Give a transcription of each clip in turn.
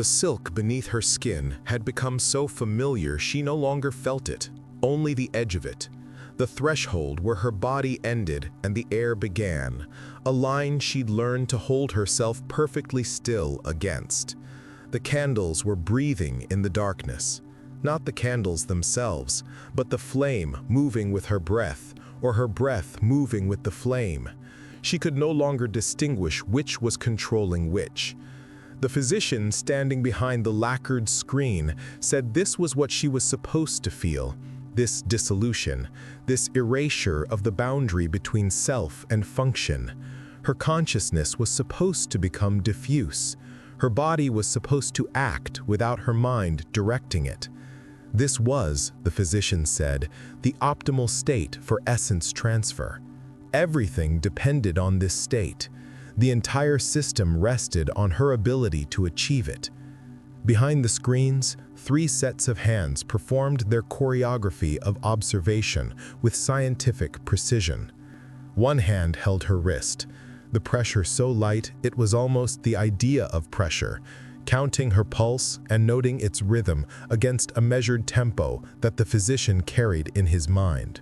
The silk beneath her skin had become so familiar she no longer felt it, only the edge of it. The threshold where her body ended and the air began, a line she'd learned to hold herself perfectly still against. The candles were breathing in the darkness. Not the candles themselves, but the flame moving with her breath, or her breath moving with the flame. She could no longer distinguish which was controlling which. The physician standing behind the lacquered screen said this was what she was supposed to feel, this dissolution, this erasure of the boundary between self and function. Her consciousness was supposed to become diffuse. Her body was supposed to act without her mind directing it. This was, the physician said, the optimal state for essence transfer. Everything depended on this state. The entire system rested on her ability to achieve it. Behind the screens, 3 sets of hands performed their choreography of observation with scientific precision. One hand held her wrist, the pressure so light it was almost the idea of pressure, counting her pulse and noting its rhythm against a measured tempo that the physician carried in his mind.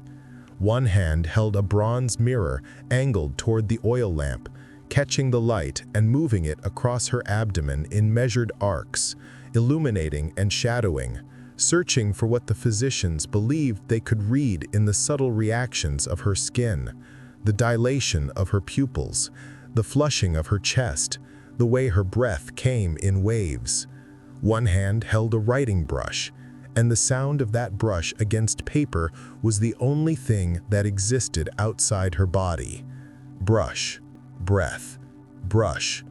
One hand held a bronze mirror angled toward the oil lamp, catching the light and moving it across her abdomen in measured arcs, illuminating and shadowing, searching for what the physicians believed they could read in the subtle reactions of her skin, the dilation of her pupils, the flushing of her chest, the way her breath came in waves. One hand held a writing brush, and the sound of that brush against paper was the only thing that existed outside her body. Brush, breath, brush,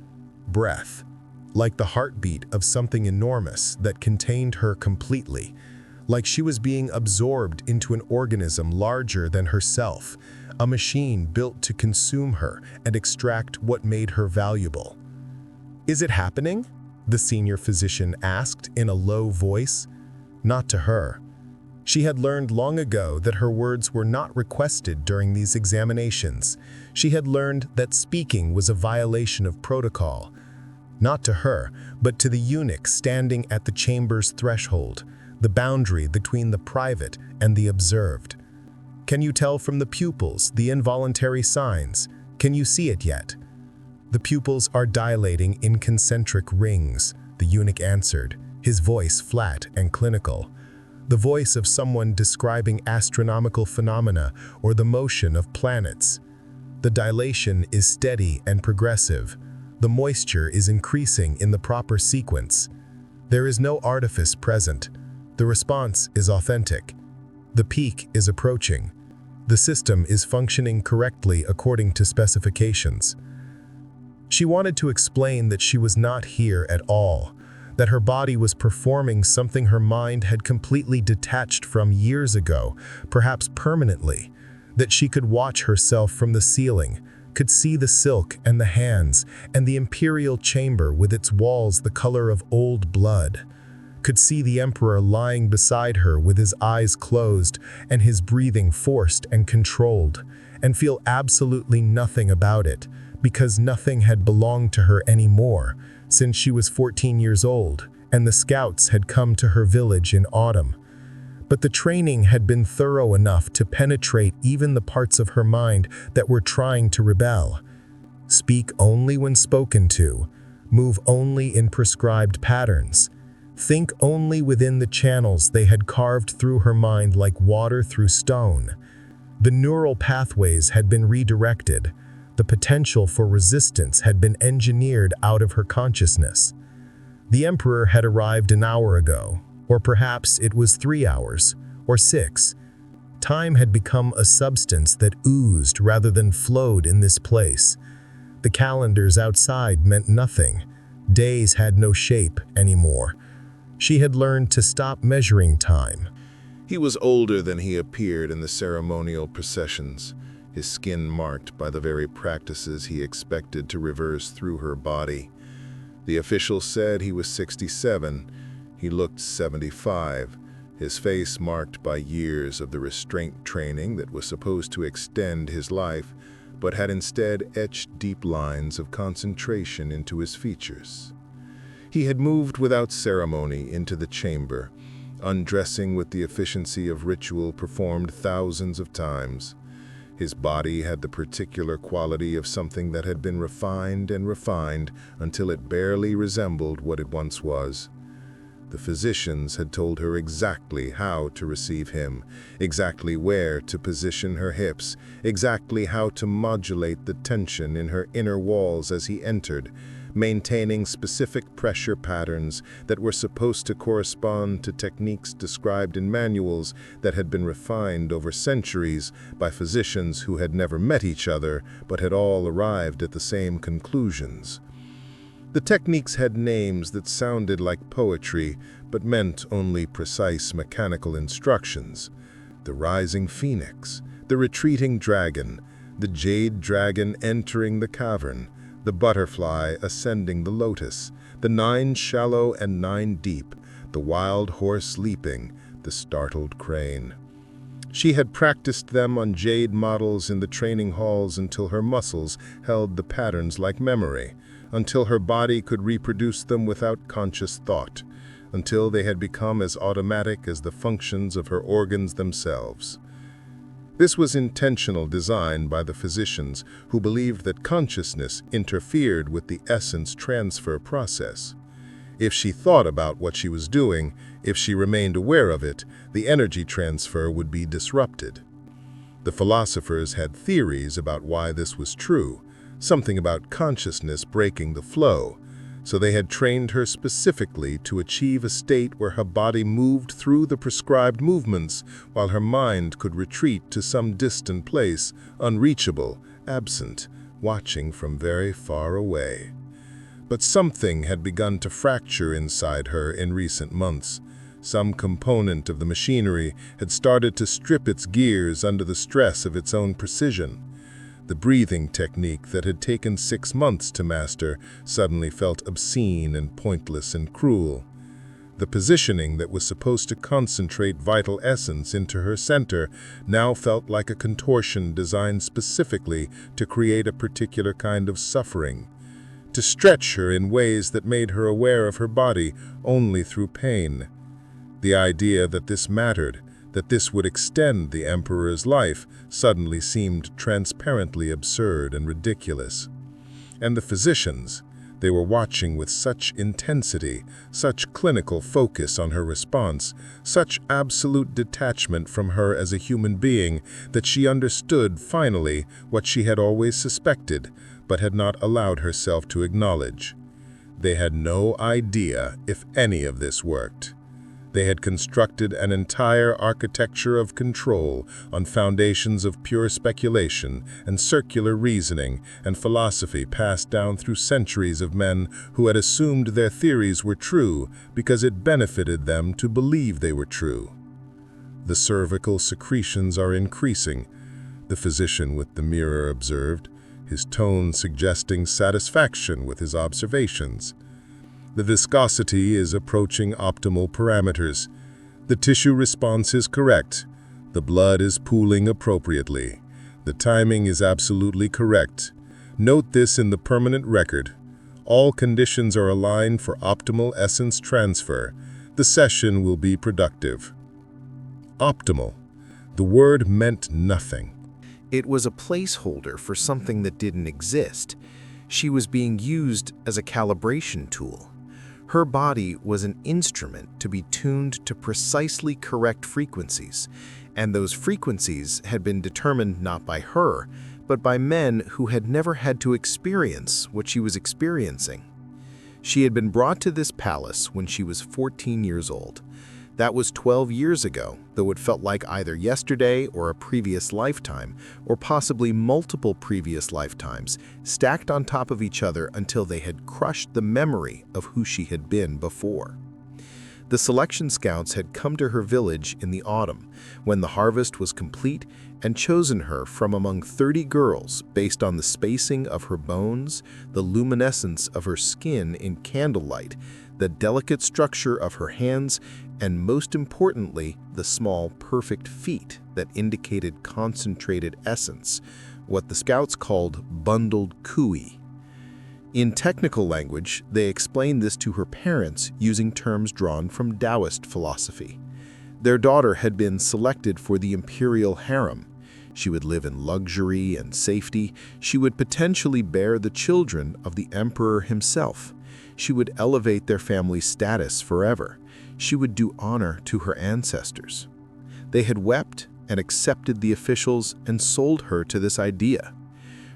breath, like the heartbeat of something enormous that contained her completely, like she was being absorbed into an organism larger than herself, a machine built to consume her and extract what made her valuable. "Is it happening?" the senior physician asked in a low voice. Not to her. She had learned long ago that her words were not requested during these examinations. She had learned that speaking was a violation of protocol. Not to her, but to the eunuch standing at the chamber's threshold, the boundary between the private and the observed. "Can you tell from the pupils the involuntary signs? Can you see it yet?" "The pupils are dilating in concentric rings," the eunuch answered, his voice flat and clinical. The voice of someone describing astronomical phenomena or the motion of planets. "The dilation is steady and progressive. The moisture is increasing in the proper sequence. There is no artifice present. The response is authentic. The peak is approaching. The system is functioning correctly according to specifications." She wanted to explain that she was not here at all, that her body was performing something her mind had completely detached from years ago, perhaps permanently, that she could watch herself from the ceiling, could see the silk and the hands and the imperial chamber with its walls the color of old blood, could see the emperor lying beside her with his eyes closed and his breathing forced and controlled, and feel absolutely nothing about it, because nothing had belonged to her anymore, since she was 14 years old, and the scouts had come to her village in autumn. But the training had been thorough enough to penetrate even the parts of her mind that were trying to rebel. Speak only when spoken to, move only in prescribed patterns, think only within the channels they had carved through her mind like water through stone. The neural pathways had been redirected. The potential for resistance had been engineered out of her consciousness. The emperor had arrived an hour ago, or perhaps it was 3 hours, or 6. Time had become a substance that oozed rather than flowed in this place. The calendars outside meant nothing. Days had no shape anymore. She had learned to stop measuring time. He was older than he appeared in the ceremonial processions, his skin marked by the very practices he expected to reverse through her body. The official said he was 67. He looked 75, his face marked by years of the restraint training that was supposed to extend his life, but had instead etched deep lines of concentration into his features. He had moved without ceremony into the chamber, undressing with the efficiency of ritual performed thousands of times. His body had the particular quality of something that had been refined and refined until it barely resembled what it once was. The physicians had told her exactly how to receive him, exactly where to position her hips, exactly how to modulate the tension in her inner walls as he entered, maintaining specific pressure patterns that were supposed to correspond to techniques described in manuals that had been refined over centuries by physicians who had never met each other but had all arrived at the same conclusions. The techniques had names that sounded like poetry but meant only precise mechanical instructions. The rising phoenix, the retreating dragon, the jade dragon entering the cavern, the butterfly ascending the lotus, the 9 shallow and 9 deep, the wild horse leaping, the startled crane. She had practiced them on jade models in the training halls until her muscles held the patterns like memory, until her body could reproduce them without conscious thought, until they had become as automatic as the functions of her organs themselves. This was intentional design by the physicians who believed that consciousness interfered with the essence transfer process. If she thought about what she was doing, if she remained aware of it, the energy transfer would be disrupted. The philosophers had theories about why this was true, something about consciousness breaking the flow, so they had trained her specifically to achieve a state where her body moved through the prescribed movements while her mind could retreat to some distant place, unreachable, absent, watching from very far away. But something had begun to fracture inside her in recent months. Some component of the machinery had started to strip its gears under the stress of its own precision. The breathing technique that had taken 6 months to master suddenly felt obscene and pointless and cruel. The positioning that was supposed to concentrate vital essence into her center now felt like a contortion designed specifically to create a particular kind of suffering, to stretch her in ways that made her aware of her body only through pain. The idea that this mattered, that this would extend the emperor's life, suddenly seemed transparently absurd and ridiculous. And the physicians, they were watching with such intensity, such clinical focus on her response, such absolute detachment from her as a human being, that she understood finally what she had always suspected, but had not allowed herself to acknowledge. They had no idea if any of this worked. They had constructed an entire architecture of control on foundations of pure speculation and circular reasoning and philosophy passed down through centuries of men who had assumed their theories were true because it benefited them to believe they were true. The cervical secretions are increasing, the physician with the mirror observed, his tone suggesting satisfaction with his observations. The viscosity is approaching optimal parameters. The tissue response is correct. The blood is pooling appropriately. The timing is absolutely correct. Note this in the permanent record. All conditions are aligned for optimal essence transfer. The session will be productive. Optimal. The word meant nothing. It was a placeholder for something that didn't exist. She was being used as a calibration tool. Her body was an instrument to be tuned to precisely correct frequencies, and those frequencies had been determined not by her, but by men who had never had to experience what she was experiencing. She had been brought to this palace when she was 14 years old. That was 12 years ago, though it felt like either yesterday or a previous lifetime, or possibly multiple previous lifetimes, stacked on top of each other until they had crushed the memory of who she had been before. The selection scouts had come to her village in the autumn, when the harvest was complete, and chosen her from among 30 girls based on the spacing of her bones, the luminescence of her skin in candlelight, the delicate structure of her hands, and most importantly, the small, perfect feet that indicated concentrated essence, what the scouts called bundled kui. In technical language, they explained this to her parents using terms drawn from Taoist philosophy. Their daughter had been selected for the imperial harem. She would live in luxury and safety. She would potentially bear the children of the emperor himself. She would elevate their family's status forever. She would do honor to her ancestors. They had wept and accepted the officials and sold her to this idea.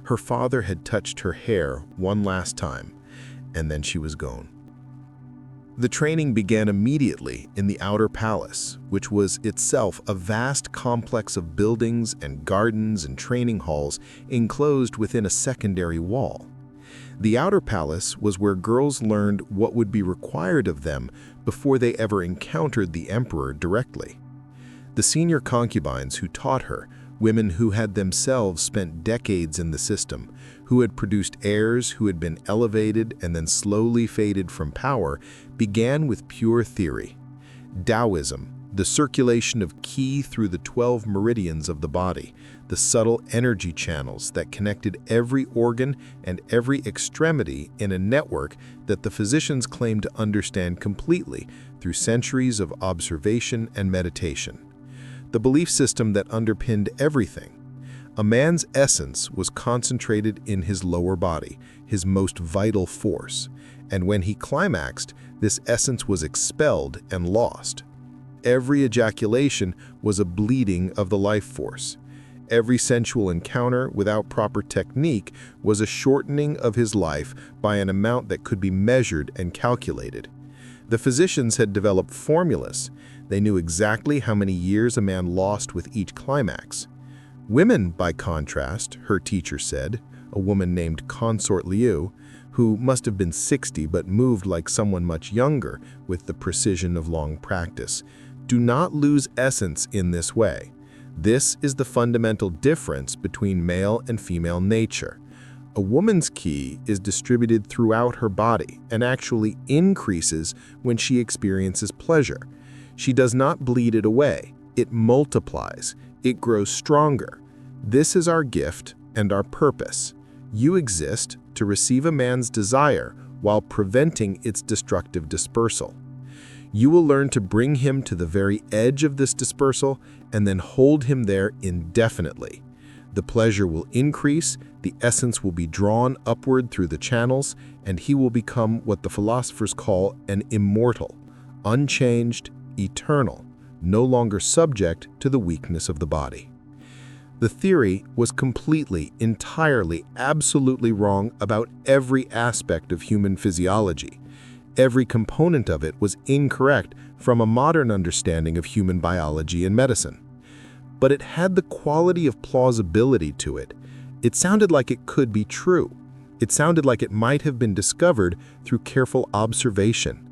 Her father had touched her hair one last time, and then she was gone. The training began immediately in the outer palace, which was itself a vast complex of buildings and gardens and training halls enclosed within a secondary wall. The outer palace was where girls learned what would be required of them before they ever encountered the emperor directly. The senior concubines who taught her, women who had themselves spent decades in the system, who had produced heirs who had been elevated and then slowly faded from power, began with pure theory. Taoism, the circulation of qi through the 12 meridians of the body, the subtle energy channels that connected every organ and every extremity in a network that the physicians claimed to understand completely through centuries of observation and meditation. The belief system that underpinned everything. A man's essence was concentrated in his lower body, his most vital force, and when he climaxed, this essence was expelled and lost. Every ejaculation was a bleeding of the life force. Every sensual encounter without proper technique was a shortening of his life by an amount that could be measured and calculated. The physicians had developed formulas. They knew exactly how many years a man lost with each climax. Women, by contrast, her teacher said, a woman named Consort Liu, who must have been 60 but moved like someone much younger with the precision of long practice, do not lose essence in this way. This is the fundamental difference between male and female nature. A woman's qi is distributed throughout her body and actually increases when she experiences pleasure. She does not bleed it away. It multiplies. It grows stronger. This is our gift and our purpose. You exist to receive a man's desire while preventing its destructive dispersal. You will learn to bring him to the very edge of this dispersal and then hold him there indefinitely. The pleasure will increase, the essence will be drawn upward through the channels, and he will become what the philosophers call an immortal, unchanged, eternal, no longer subject to the weakness of the body. The theory was completely, entirely, absolutely wrong about every aspect of human physiology. Every component of it was incorrect from a modern understanding of human biology and medicine. But it had the quality of plausibility to it. It sounded like it could be true. It sounded like it might have been discovered through careful observation.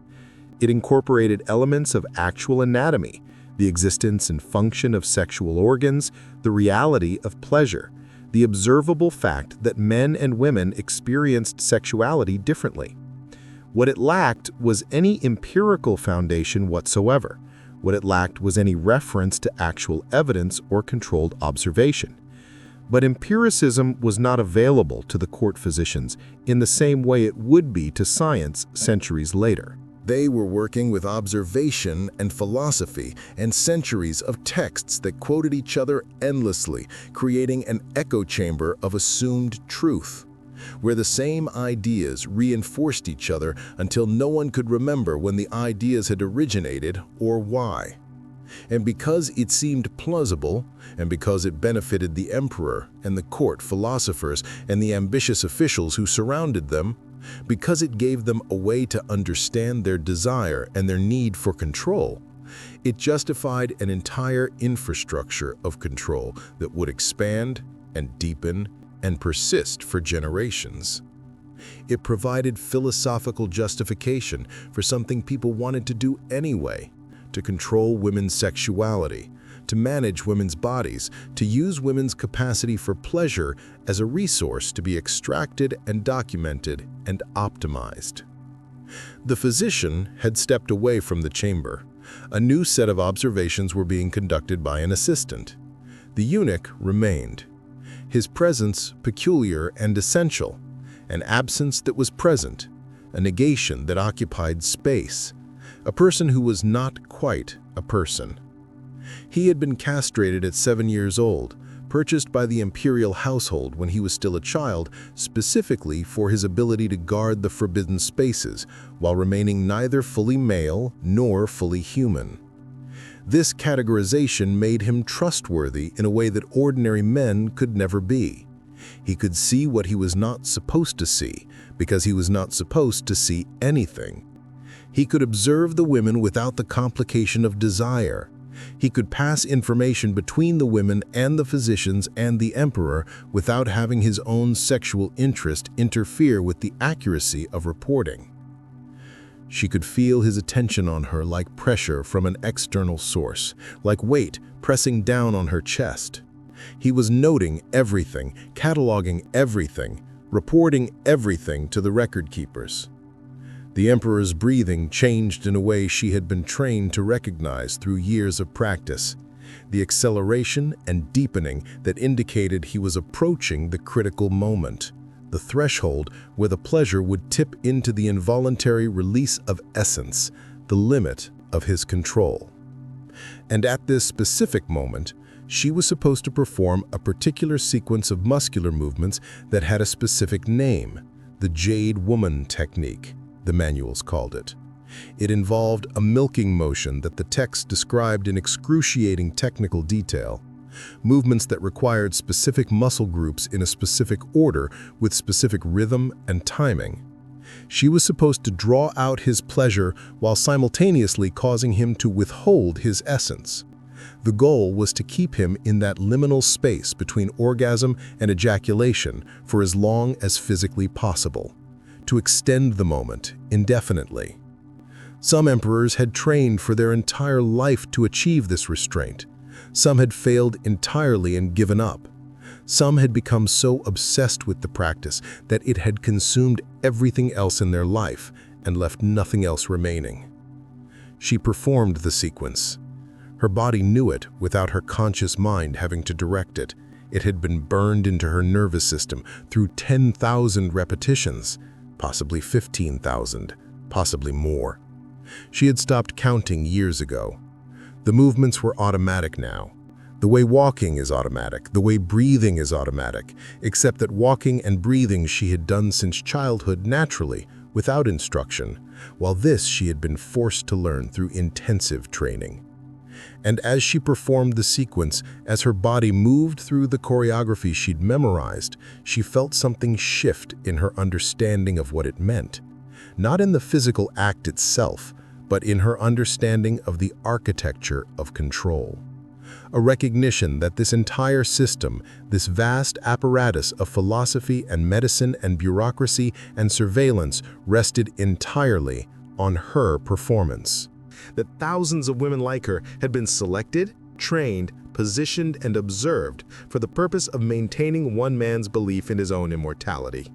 It incorporated elements of actual anatomy, the existence and function of sexual organs, the reality of pleasure, the observable fact that men and women experienced sexuality differently. What it lacked was any empirical foundation whatsoever. What it lacked was any reference to actual evidence or controlled observation. But empiricism was not available to the court physicians in the same way it would be to science centuries later. They were working with observation and philosophy and centuries of texts that quoted each other endlessly, creating an echo chamber of assumed truth, where the same ideas reinforced each other until no one could remember when the ideas had originated or why. And because it seemed plausible, and because it benefited the emperor and the court philosophers and the ambitious officials who surrounded them, because it gave them a way to understand their desire and their need for control, it justified an entire infrastructure of control that would expand and deepen and persist for generations. It provided philosophical justification for something people wanted to do anyway, to control women's sexuality, to manage women's bodies, to use women's capacity for pleasure as a resource to be extracted and documented and optimized. The physician had stepped away from the chamber. A new set of observations were being conducted by an assistant. The eunuch remained, his presence peculiar and essential, an absence that was present, a negation that occupied space, a person who was not quite a person. He had been castrated at 7 years old, purchased by the imperial household when he was still a child, specifically for his ability to guard the forbidden spaces, while remaining neither fully male nor fully human. This categorization made him trustworthy in a way that ordinary men could never be. He could see what he was not supposed to see, because he was not supposed to see anything. He could observe the women without the complication of desire. He could pass information between the women and the physicians and the emperor without having his own sexual interest interfere with the accuracy of reporting. She could feel his attention on her like pressure from an external source, like weight pressing down on her chest. He was noting everything, cataloging everything, reporting everything to the record keepers. The emperor's breathing changed in a way she had been trained to recognize through years of practice, the acceleration and deepening that indicated he was approaching the critical moment, the threshold where the pleasure would tip into the involuntary release of essence, the limit of his control. And at this specific moment, she was supposed to perform a particular sequence of muscular movements that had a specific name, the Jade Woman technique, the manuals called it. It involved a milking motion that the text described in excruciating technical detail, movements that required specific muscle groups in a specific order with specific rhythm and timing. She was supposed to draw out his pleasure while simultaneously causing him to withhold his essence. The goal was to keep him in that liminal space between orgasm and ejaculation for as long as physically possible, to extend the moment indefinitely. Some emperors had trained for their entire life to achieve this restraint. Some had failed entirely and given up. Some had become so obsessed with the practice that it had consumed everything else in their life and left nothing else remaining. She performed the sequence. Her body knew it without her conscious mind having to direct it. It had been burned into her nervous system through 10,000 repetitions, possibly 15,000, possibly more. She had stopped counting years ago. The movements were automatic now. The way walking is automatic, the way breathing is automatic, except that walking and breathing she had done since childhood naturally, without instruction, while this she had been forced to learn through intensive training. And as she performed the sequence, as her body moved through the choreography she'd memorized, she felt something shift in her understanding of what it meant. Not in the physical act itself, but in her understanding of the architecture of control. A recognition that this entire system, this vast apparatus of philosophy and medicine and bureaucracy and surveillance rested entirely on her performance. That thousands of women like her had been selected, trained, positioned, and observed for the purpose of maintaining one man's belief in his own immortality.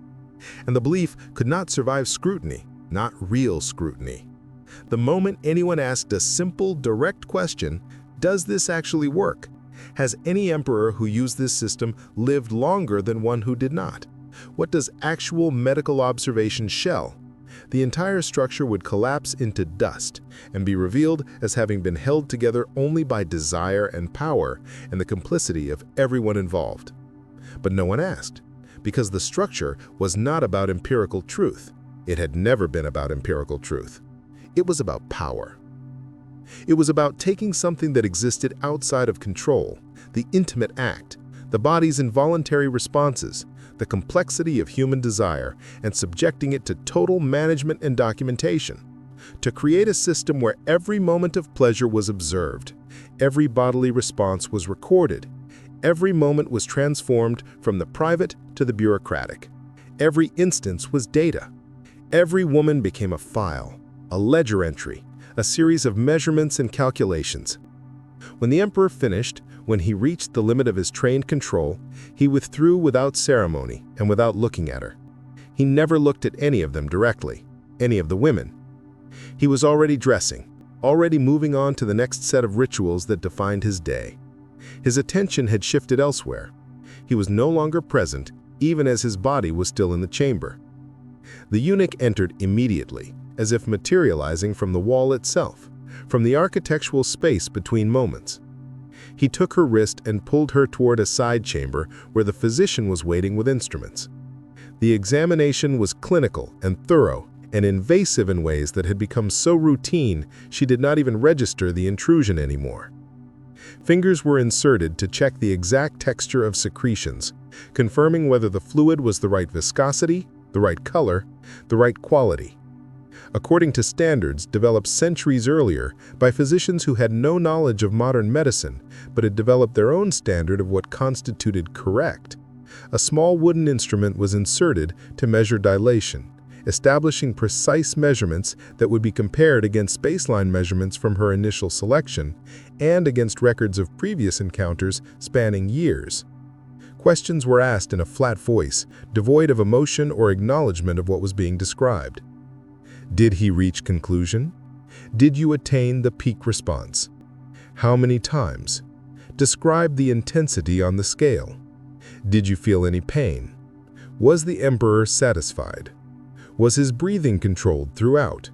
And the belief could not survive scrutiny, not real scrutiny. The moment anyone asked a simple, direct question, does this actually work? Has any emperor who used this system lived longer than one who did not? What does actual medical observation show? The entire structure would collapse into dust and be revealed as having been held together only by desire and power and the complicity of everyone involved. But no one asked, because the structure was not about empirical truth. It had never been about empirical truth. It was about power. It was about taking something that existed outside of control, the intimate act, the body's involuntary responses, the complexity of human desire, and subjecting it to total management and documentation, to create a system where every moment of pleasure was observed, every bodily response was recorded, every moment was transformed from the private to the bureaucratic, every instance was data, every woman became a file, a ledger entry, a series of measurements and calculations. When the emperor finished, when he reached the limit of his trained control, he withdrew without ceremony and without looking at her. He never looked at any of them directly, any of the women. He was already dressing, already moving on to the next set of rituals that defined his day. His attention had shifted elsewhere. He was no longer present, even as his body was still in the chamber. The eunuch entered immediately, as if materializing from the wall itself, from the architectural space between moments. He took her wrist and pulled her toward a side chamber where the physician was waiting with instruments. The examination was clinical and thorough, and invasive in ways that had become so routine she did not even register the intrusion anymore. Fingers were inserted to check the exact texture of secretions, confirming whether the fluid was the right viscosity, the right color, the right quality. According to standards developed centuries earlier by physicians who had no knowledge of modern medicine but had developed their own standard of what constituted correct, a small wooden instrument was inserted to measure dilation, establishing precise measurements that would be compared against baseline measurements from her initial selection and against records of previous encounters spanning years. Questions were asked in a flat voice, devoid of emotion or acknowledgement of what was being described. Did he reach conclusion? Did you attain the peak response? How many times? Describe the intensity on the scale. Did you feel any pain? Was the emperor satisfied? Was his breathing controlled throughout?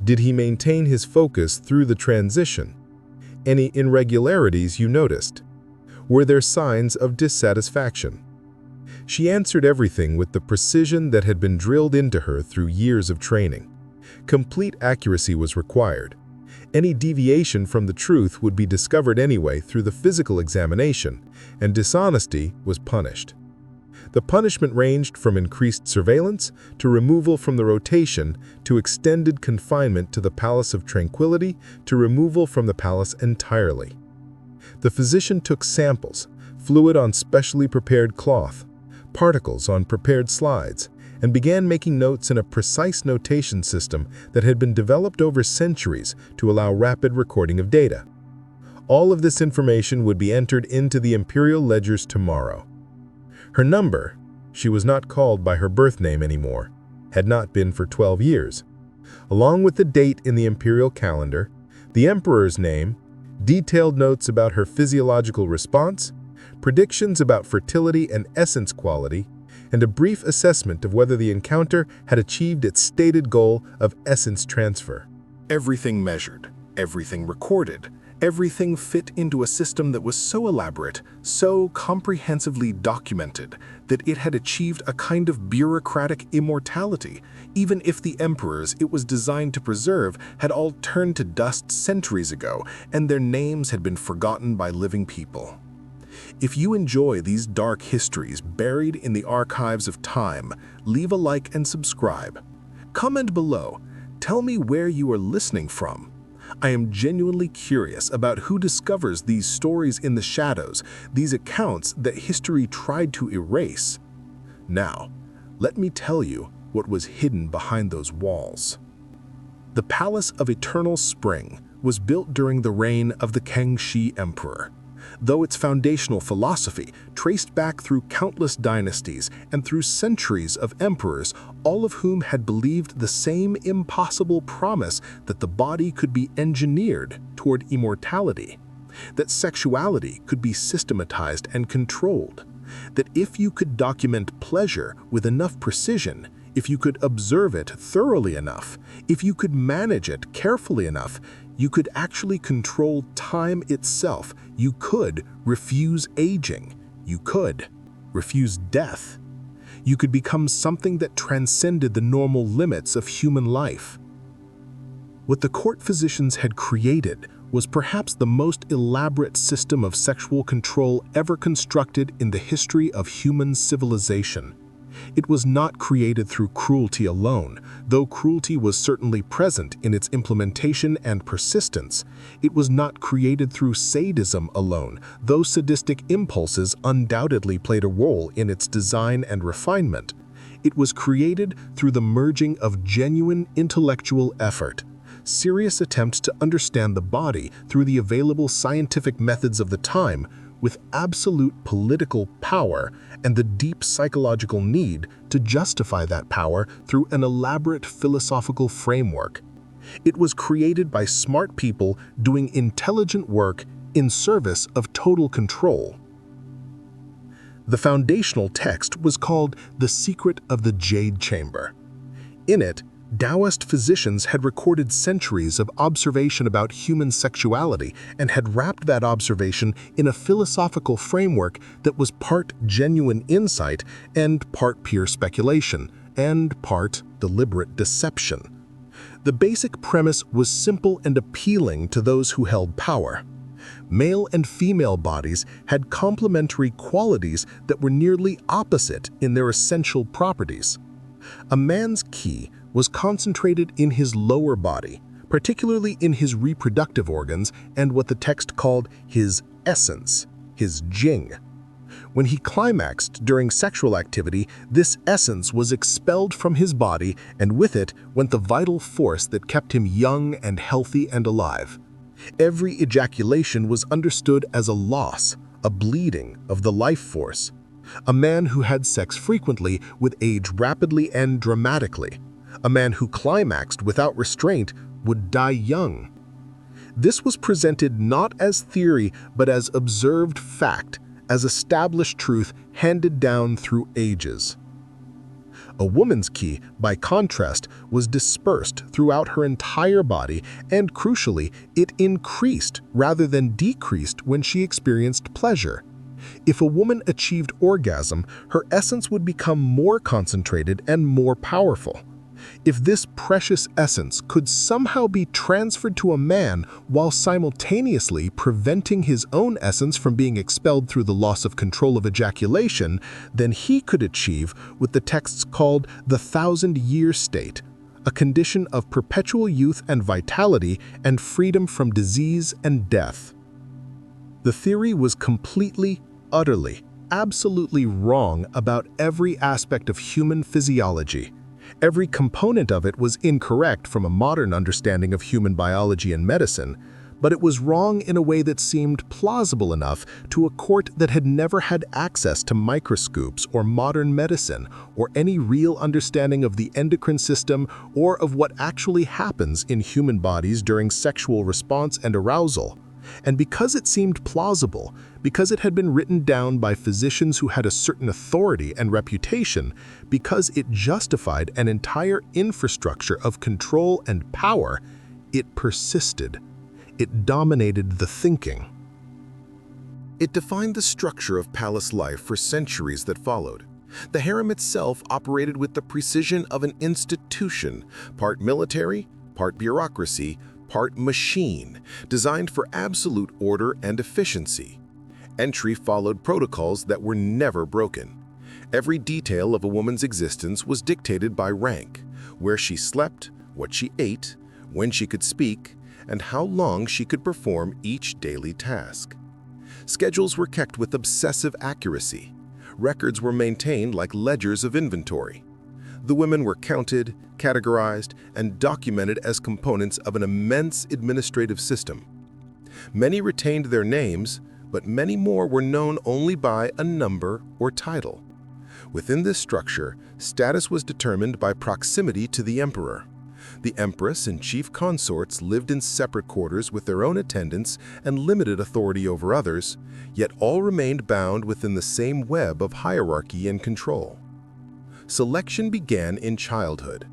Did he maintain his focus through the transition? Any irregularities you noticed? Were there signs of dissatisfaction? She answered everything with the precision that had been drilled into her through years of training. Complete accuracy was required. Any deviation from the truth would be discovered anyway through the physical examination, and dishonesty was punished. The punishment ranged from increased surveillance to removal from the rotation to extended confinement to the Palace of Tranquility to removal from the palace entirely. The physician took samples, fluid on specially prepared cloth, particles on prepared slides, and began making notes in a precise notation system that had been developed over centuries to allow rapid recording of data. All of this information would be entered into the imperial ledgers tomorrow. Her number, she was not called by her birth name anymore, had not been for 12 years. Along with the date in the imperial calendar, the emperor's name, detailed notes about her physiological response, predictions about fertility and essence quality, and a brief assessment of whether the encounter had achieved its stated goal of essence transfer. Everything measured, everything recorded, everything fit into a system that was so elaborate, so comprehensively documented, that it had achieved a kind of bureaucratic immortality, even if the emperors it was designed to preserve had all turned to dust centuries ago and their names had been forgotten by living people. If you enjoy these dark histories buried in the archives of time, leave a like and subscribe. Comment below. Tell me where you are listening from. I am genuinely curious about who discovers these stories in the shadows, these accounts that history tried to erase. Now, let me tell you what was hidden behind those walls. The Palace of Eternal Spring was built during the reign of the Kangxi Emperor. Though its foundational philosophy traced back through countless dynasties and through centuries of emperors, all of whom had believed the same impossible promise that the body could be engineered toward immortality, that sexuality could be systematized and controlled, that if you could document pleasure with enough precision, if you could observe it thoroughly enough, if you could manage it carefully enough, you could actually control time itself. You could refuse aging. You could refuse death. You could become something that transcended the normal limits of human life. What the court physicians had created was perhaps the most elaborate system of sexual control ever constructed in the history of human civilization. It was not created through cruelty alone, though cruelty was certainly present in its implementation and persistence. It was not created through sadism alone, though sadistic impulses undoubtedly played a role in its design and refinement. It was created through the merging of genuine intellectual effort, serious attempts to understand the body through the available scientific methods of the time, with absolute political power and the deep psychological need to justify that power through an elaborate philosophical framework. It was created by smart people doing intelligent work in service of total control. The foundational text was called The Secret of the Jade Chamber. In it, Taoist physicians had recorded centuries of observation about human sexuality and had wrapped that observation in a philosophical framework that was part genuine insight and part pure speculation and part deliberate deception. The basic premise was simple and appealing to those who held power. Male and female bodies had complementary qualities that were nearly opposite in their essential properties. A man's ki was concentrated in his lower body, particularly in his reproductive organs and what the text called his essence, his jing. When he climaxed during sexual activity, this essence was expelled from his body, and with it went the vital force that kept him young and healthy and alive. Every ejaculation was understood as a loss, a bleeding of the life force. A man who had sex frequently would age rapidly and dramatically. A man who climaxed without restraint would die young. This was presented not as theory but as observed fact, as established truth handed down through ages. A woman's ki, by contrast, was dispersed throughout her entire body, and crucially, it increased rather than decreased when she experienced pleasure. If a woman achieved orgasm, her essence would become more concentrated and more powerful. If this precious essence could somehow be transferred to a man while simultaneously preventing his own essence from being expelled through the loss of control of ejaculation, then he could achieve what the texts called the 1,000-year state, a condition of perpetual youth and vitality and freedom from disease and death. The theory was completely, utterly, absolutely wrong about every aspect of human physiology. Every component of it was incorrect from a modern understanding of human biology and medicine, but it was wrong in a way that seemed plausible enough to a court that had never had access to microscopes or modern medicine or any real understanding of the endocrine system or of what actually happens in human bodies during sexual response and arousal. And because it seemed plausible, because it had been written down by physicians who had a certain authority and reputation, because it justified an entire infrastructure of control and power, it persisted. It dominated the thinking. It defined the structure of palace life for centuries that followed. The harem itself operated with the precision of an institution, part military, part bureaucracy, part machine, designed for absolute order and efficiency. Entry followed protocols that were never broken. Every detail of a woman's existence was dictated by rank: where she slept, what she ate, when she could speak, and how long she could perform each daily task. Schedules were kept with obsessive accuracy. Records were maintained like ledgers of inventory. The women were counted, categorized, and documented as components of an immense administrative system. Many retained their names, but many more were known only by a number or title. Within this structure, status was determined by proximity to the emperor. The empress and chief consorts lived in separate quarters with their own attendants and limited authority over others, yet all remained bound within the same web of hierarchy and control. Selection began in childhood.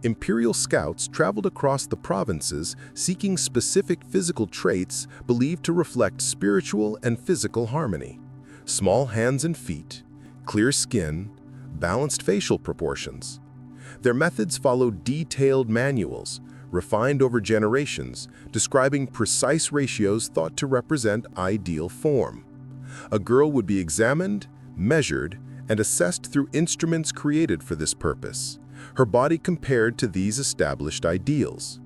Imperial scouts traveled across the provinces seeking specific physical traits believed to reflect spiritual and physical harmony. Small hands and feet, clear skin, balanced facial proportions. Their methods followed detailed manuals, refined over generations, describing precise ratios thought to represent ideal form. A girl would be examined, measured, and assessed through instruments created for this purpose, her body compared to these established ideals.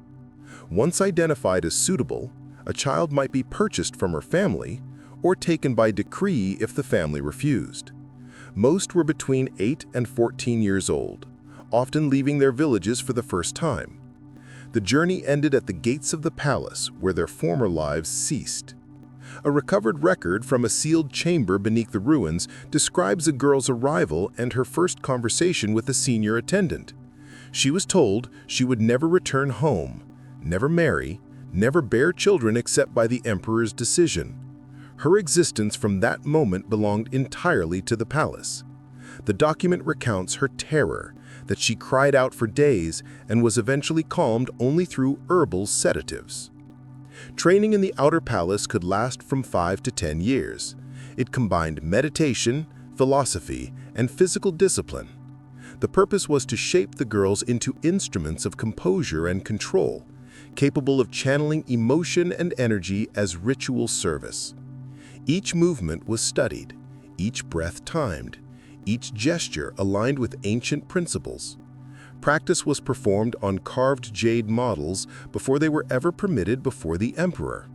Once identified as suitable, a child might be purchased from her family or taken by decree if the family refused. Most were between 8 and 14 years old, often leaving their villages for the first time. The journey ended at the gates of the palace where their former lives ceased. A recovered record from a sealed chamber beneath the ruins describes a girl's arrival and her first conversation with a senior attendant. She was told she would never return home, never marry, never bear children except by the emperor's decision. Her existence from that moment belonged entirely to the palace. The document recounts her terror, that she cried out for days and was eventually calmed only through herbal sedatives. Training in the outer palace could last from 5 to 10 years. It combined meditation, philosophy, and physical discipline. The purpose was to shape the girls into instruments of composure and control, capable of channeling emotion and energy as ritual service. Each movement was studied, each breath timed, each gesture aligned with ancient principles. Practice was performed on carved jade models before they were ever permitted before the emperor.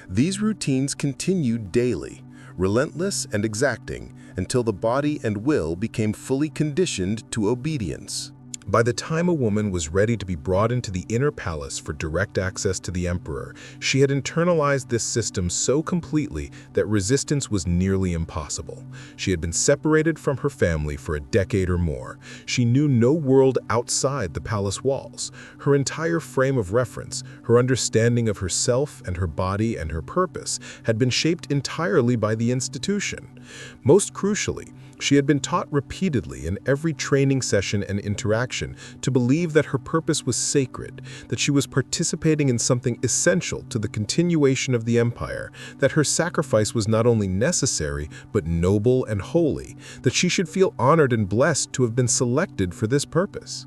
These routines continued daily, relentless and exacting, until the body and will became fully conditioned to obedience. By the time a woman was ready to be brought into the inner palace for direct access to the emperor, she had internalized this system so completely that resistance was nearly impossible. She had been separated from her family for a decade or more. She knew no world outside the palace walls. Her entire frame of reference, her understanding of herself and her body and her purpose, had been shaped entirely by the institution. Most crucially, she had been taught repeatedly in every training session and interaction to believe that her purpose was sacred, that she was participating in something essential to the continuation of the empire, that her sacrifice was not only necessary but noble and holy, that she should feel honored and blessed to have been selected for this purpose.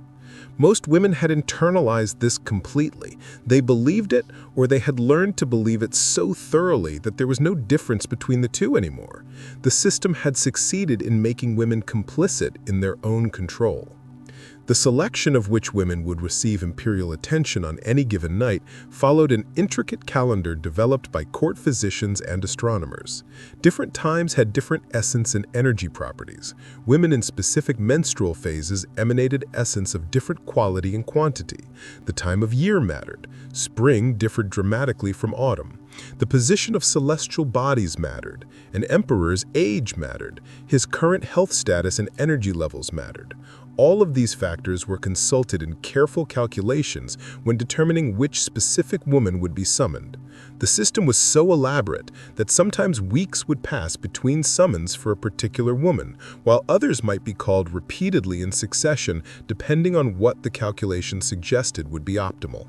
Most women had internalized this completely. They believed it, or they had learned to believe it so thoroughly that there was no difference between the two anymore. The system had succeeded in making women complicit in their own control. The selection of which women would receive imperial attention on any given night followed an intricate calendar developed by court physicians and astronomers. Different times had different essence and energy properties. Women in specific menstrual phases emanated essence of different quality and quantity. The time of year mattered. Spring differed dramatically from autumn. The position of celestial bodies mattered. An emperor's age mattered. His current health status and energy levels mattered. All of these factors were consulted in careful calculations when determining which specific woman would be summoned. The system was so elaborate that sometimes weeks would pass between summons for a particular woman, while others might be called repeatedly in succession depending on what the calculation suggested would be optimal.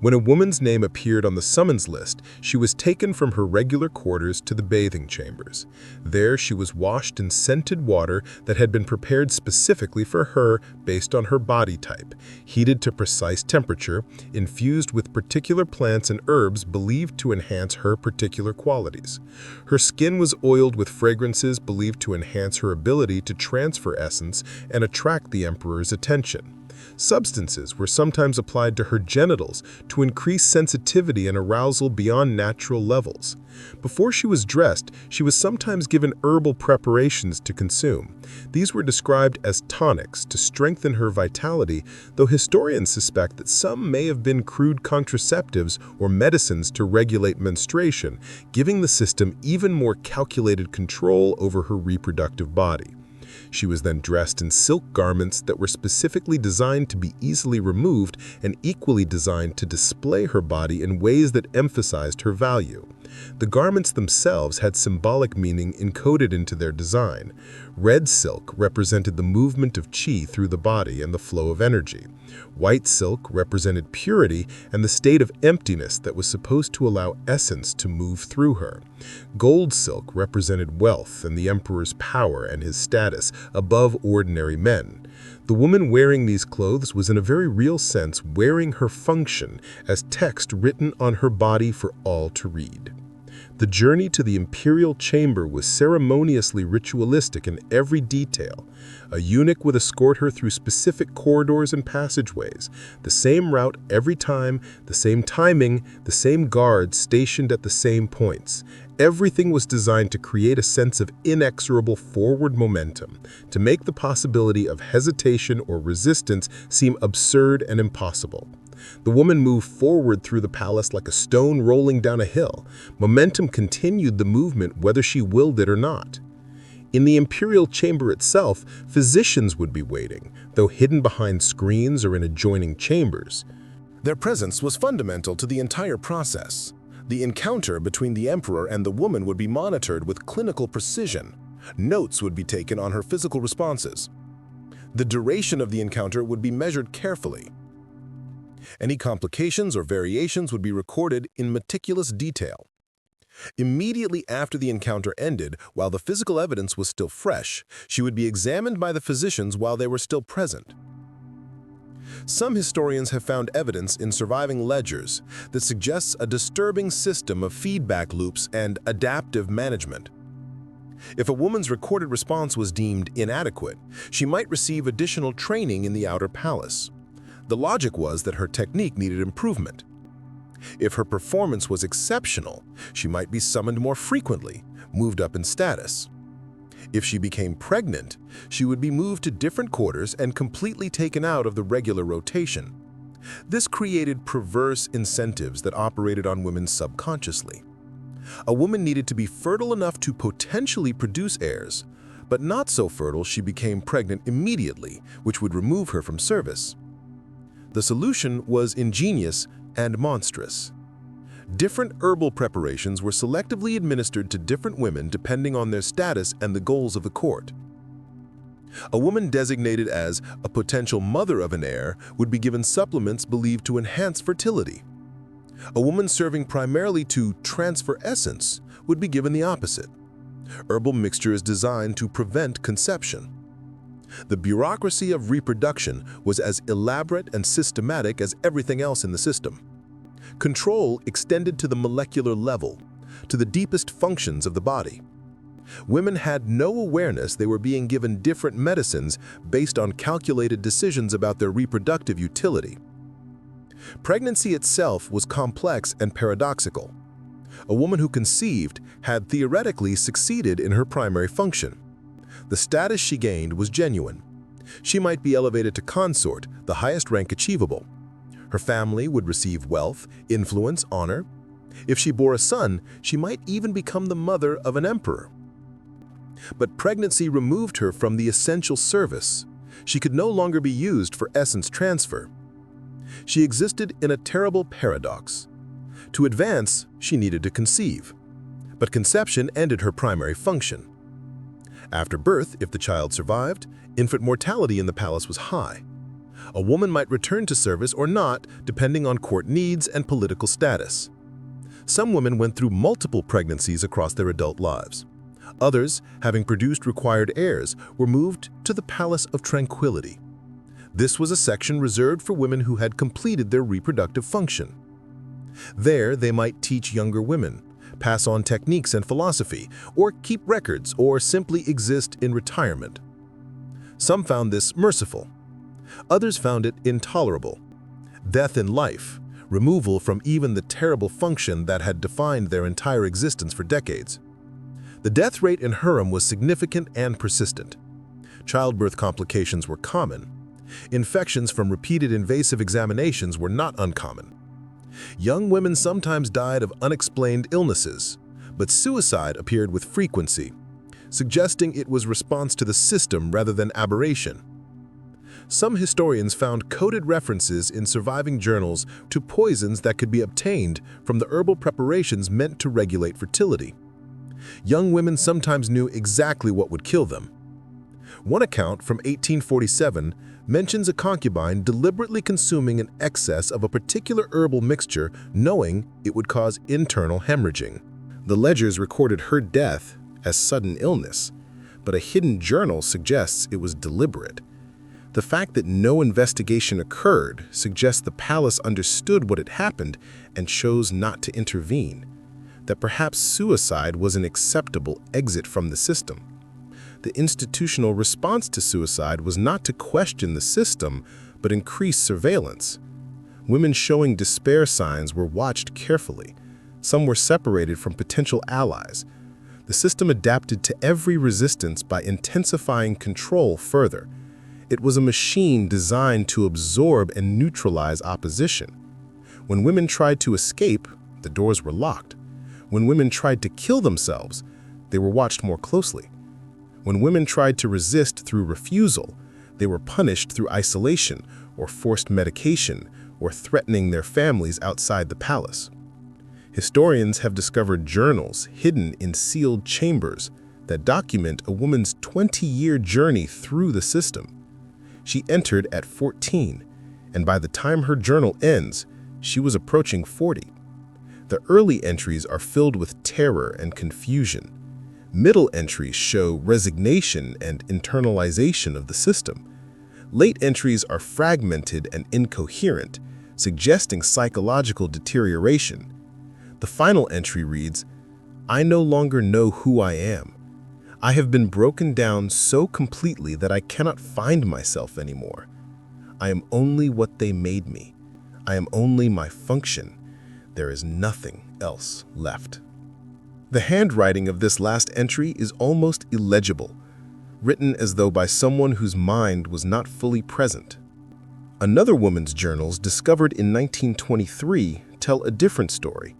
When a woman's name appeared on the summons list, she was taken from her regular quarters to the bathing chambers. There she was washed in scented water that had been prepared specifically for her based on her body type, heated to precise temperature, infused with particular plants and herbs believed to enhance her particular qualities. Her skin was oiled with fragrances believed to enhance her ability to transfer essence and attract the emperor's attention. Substances were sometimes applied to her genitals to increase sensitivity and arousal beyond natural levels. Before she was dressed, she was sometimes given herbal preparations to consume. These were described as tonics to strengthen her vitality, though historians suspect that some may have been crude contraceptives or medicines to regulate menstruation, giving the system even more calculated control over her reproductive body. She was then dressed in silk garments that were specifically designed to be easily removed and equally designed to display her body in ways that emphasized her value. The garments themselves had symbolic meaning encoded into their design. Red silk represented the movement of qi through the body and the flow of energy. White silk represented purity and the state of emptiness that was supposed to allow essence to move through her. Gold silk represented wealth and the emperor's power and his status above ordinary men. The woman wearing these clothes was in a very real sense wearing her function as text written on her body for all to read. The journey to the imperial chamber was ceremoniously ritualistic in every detail. A eunuch would escort her through specific corridors and passageways, the same route every time, the same timing, the same guards stationed at the same points. Everything was designed to create a sense of inexorable forward momentum, to make the possibility of hesitation or resistance seem absurd and impossible. The woman moved forward through the palace like a stone rolling down a hill. Momentum continued the movement whether she willed it or not. In the imperial chamber itself, physicians would be waiting, though hidden behind screens or in adjoining chambers. Their presence was fundamental to the entire process. The encounter between the emperor and the woman would be monitored with clinical precision. Notes would be taken on her physical responses. The duration of the encounter would be measured carefully. Any complications or variations would be recorded in meticulous detail. Immediately after the encounter ended, while the physical evidence was still fresh, she would be examined by the physicians while they were still present. Some historians have found evidence in surviving ledgers that suggests a disturbing system of feedback loops and adaptive management. If a woman's recorded response was deemed inadequate, she might receive additional training in the outer palace. The logic was that her technique needed improvement. If her performance was exceptional, she might be summoned more frequently, moved up in status. If she became pregnant, she would be moved to different quarters and completely taken out of the regular rotation. This created perverse incentives that operated on women subconsciously. A woman needed to be fertile enough to potentially produce heirs, but not so fertile she became pregnant immediately, which would remove her from service. The solution was ingenious and monstrous. Different herbal preparations were selectively administered to different women depending on their status and the goals of the court. A woman designated as a potential mother of an heir would be given supplements believed to enhance fertility. A woman serving primarily to transfer essence would be given the opposite: herbal mixtures designed to prevent conception. The bureaucracy of reproduction was as elaborate and systematic as everything else in the system. Control extended to the molecular level, to the deepest functions of the body. Women had no awareness they were being given different medicines based on calculated decisions about their reproductive utility. Pregnancy itself was complex and paradoxical. A woman who conceived had theoretically succeeded in her primary function. The status she gained was genuine. She might be elevated to consort, the highest rank achievable. Her family would receive wealth, influence, honor. If she bore a son, she might even become the mother of an emperor. But pregnancy removed her from the essential service. She could no longer be used for essence transfer. She existed in a terrible paradox. To advance, she needed to conceive. But conception ended her primary function. After birth, if the child survived, infant mortality in the palace was high. A woman might return to service or not, depending on court needs and political status. Some women went through multiple pregnancies across their adult lives. Others, having produced required heirs, were moved to the Palace of Tranquility. This was a section reserved for women who had completed their reproductive function. There, they might teach younger women, pass on techniques and philosophy, or keep records, or simply exist in retirement. Some found this merciful. Others found it intolerable. Death in life, removal from even the terrible function that had defined their entire existence for decades. The death rate in harem was significant and persistent. Childbirth complications were common. Infections from repeated invasive examinations were not uncommon. Young women sometimes died of unexplained illnesses, but suicide appeared with frequency, suggesting it was response to the system rather than aberration. Some historians found coded references in surviving journals to poisons that could be obtained from the herbal preparations meant to regulate fertility. Young women sometimes knew exactly what would kill them. One account from 1847 mentions a concubine deliberately consuming an excess of a particular herbal mixture, knowing it would cause internal hemorrhaging. The ledgers recorded her death as sudden illness, but a hidden journal suggests it was deliberate. The fact that no investigation occurred suggests the palace understood what had happened and chose not to intervene, that perhaps suicide was an acceptable exit from the system. The institutional response to suicide was not to question the system, but increase surveillance. Women showing despair signs were watched carefully. Some were separated from potential allies. The system adapted to every resistance by intensifying control further. It was a machine designed to absorb and neutralize opposition. When women tried to escape, the doors were locked. When women tried to kill themselves, they were watched more closely. When women tried to resist through refusal, they were punished through isolation or forced medication or threatening their families outside the palace. Historians have discovered journals hidden in sealed chambers that document a woman's 20-year journey through the system. She entered at 14, and by the time her journal ends, she was approaching 40. The early entries are filled with terror and confusion. Middle entries show resignation and internalization of the system. Late entries are fragmented and incoherent, suggesting psychological deterioration. The final entry reads, "I no longer know who I am. I have been broken down so completely that I cannot find myself anymore. I am only what they made me. I am only my function. There is nothing else left." The handwriting of this last entry is almost illegible, written as though by someone whose mind was not fully present. Another woman's journals, discovered in 1923, tell a different story.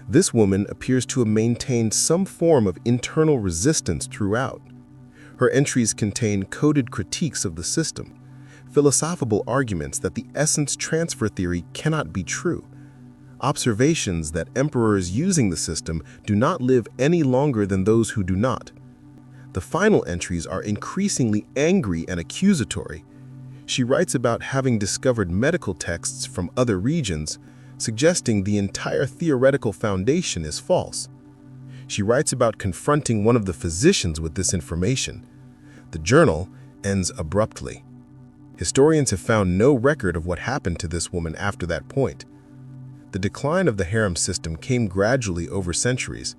This woman appears to have maintained some form of internal resistance throughout. Her entries contain coded critiques of the system, philosophical arguments that the essence transfer theory cannot be true, observations that emperors using the system do not live any longer than those who do not. The final entries are increasingly angry and accusatory. She writes about having discovered medical texts from other regions, suggesting the entire theoretical foundation is false. She writes about confronting one of the physicians with this information. The journal ends abruptly. Historians have found no record of what happened to this woman after that point. The decline of the harem system came gradually over centuries.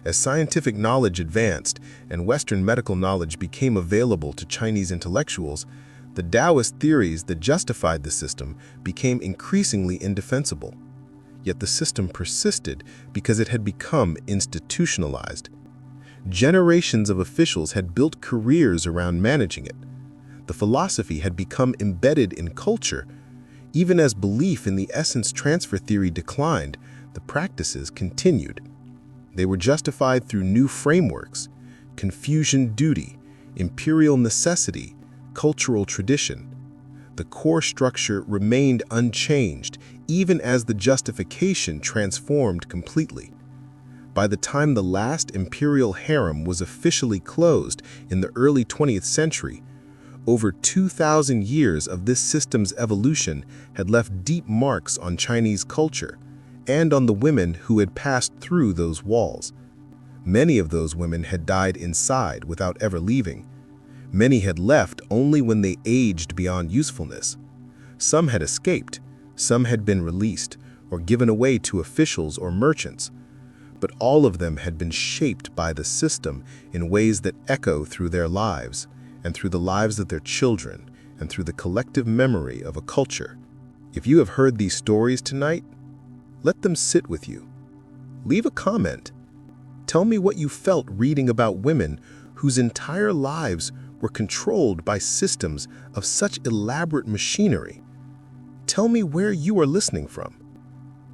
As scientific knowledge advanced and Western medical knowledge became available to Chinese intellectuals, the Taoist theories that justified the system became increasingly indefensible. Yet the system persisted because it had become institutionalized. Generations of officials had built careers around managing it. The philosophy had become embedded in culture. Even as belief in the essence transfer theory declined, the practices continued. They were justified through new frameworks: Confucian duty, imperial necessity, cultural tradition. The core structure remained unchanged, even as the justification transformed completely. By the time the last imperial harem was officially closed in the early 20th century, over 2,000 years of this system's evolution had left deep marks on Chinese culture and on the women who had passed through those walls. Many of those women had died inside without ever leaving. Many had left only when they aged beyond usefulness. Some had escaped, some had been released or given away to officials or merchants. But all of them had been shaped by the system in ways that echo through their lives, and through the lives of their children, and through the collective memory of a culture. If you have heard these stories tonight, let them sit with you. Leave a comment. Tell me what you felt reading about women whose entire lives were controlled by systems of such elaborate machinery. Tell me where you are listening from.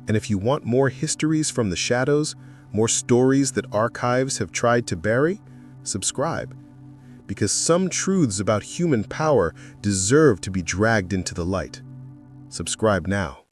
And if you want more histories from the shadows, more stories that archives have tried to bury, subscribe. Because some truths about human power deserve to be dragged into the light. Subscribe now.